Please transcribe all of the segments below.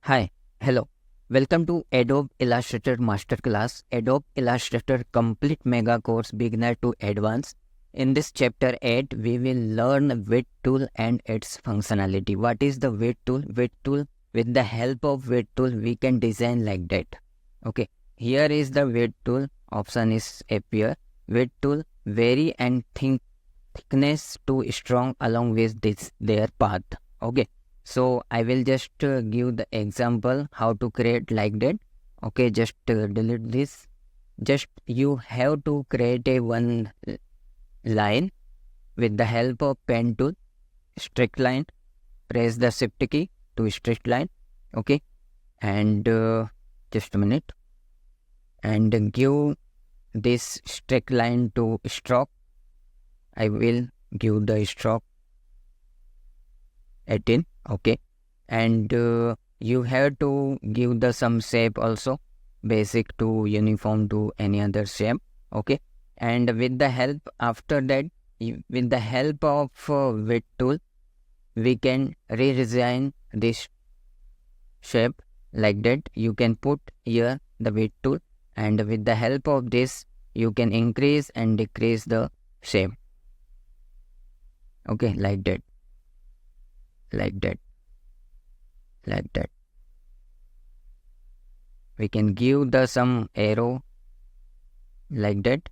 Hi, hello. Welcome to Adobe Illustrator Masterclass, Adobe Illustrator Complete Mega Course Beginner to Advanced. In this chapter 8, we will learn width tool and its functionality. What is the width tool? Width tool, with the help of width tool, we can design like that. Okay, here is the width tool. Option is appear. Width tool, vary and thickness to strong along with this their path. Okay. So I will just give the example how to create like that. Okay, just delete this. Just you have to create a one line with the help of pen tool, strict line. Press the shift key to strict line. Okay, and just a minute, and give this strict line to stroke. I will give the stroke 18. Okay, and you have to give the some shape also, basic to uniform to any other shape. Okay, and with the help after that, with the help of width tool, we can redesign this shape like that. You can put here the width tool, and with the help of this, you can increase and decrease the shape. Okay, like that. Like that. We can give the some arrow like that.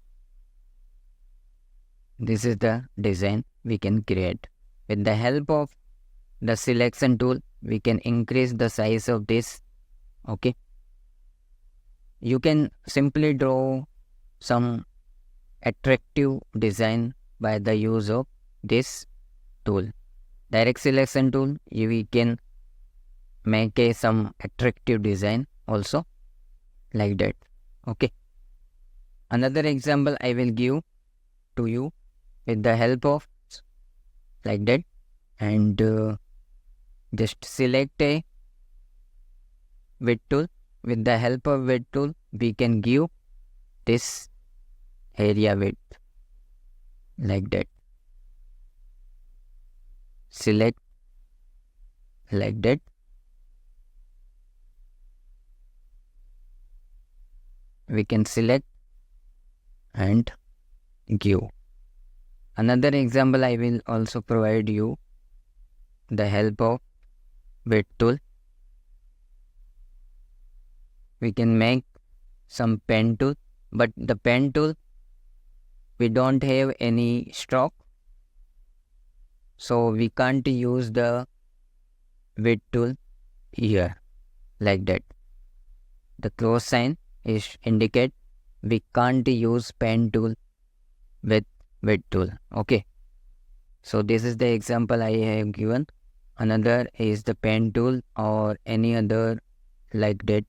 This is the design we can create. With the help of the selection tool, we can increase the size of this. Okay, you can simply draw some attractive design by the use of this tool. Direct selection tool, we can make some attractive design also like that. Okay, another example I will give to you with the help of like that, and just select a width tool. With the help of width tool, we can give this area width like that. Select like that. We can select and give. Another example I will also provide you the help of width tool. We can make some pen tool, but the pen tool, we don't have any stroke, so we can't use the width tool here like that. The cross sign is indicate we can't use pen tool with width tool. Okay, so this is the example I have given. Another is the pen tool or any other like that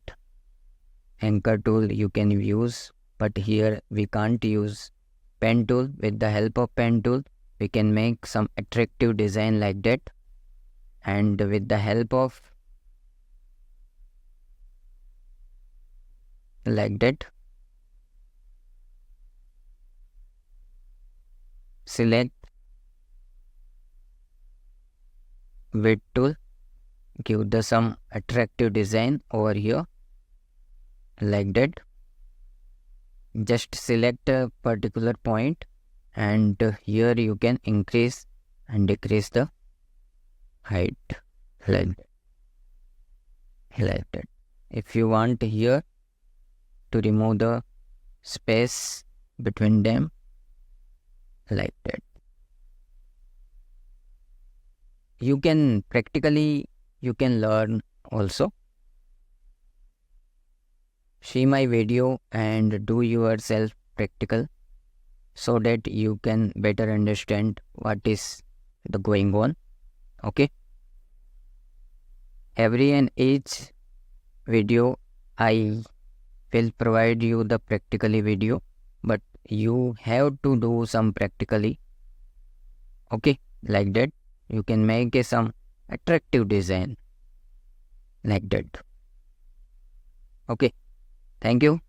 anchor tool you can use, but here we can't use pen tool. With the help of pen tool, we can make some attractive design like that, and with the help of like that, select width tool, give the some attractive design over here like that. Just select a particular point, and here you can increase and decrease the height like that. If you want here to remove the space between them like that. You can practically learn also. See my video and do yourself practical so that you can better understand what is the going on. Okay, every and each video I will provide you the practically video, but you have to do some practically. Okay, like that. You can make some attractive design like that. Okay, thank you.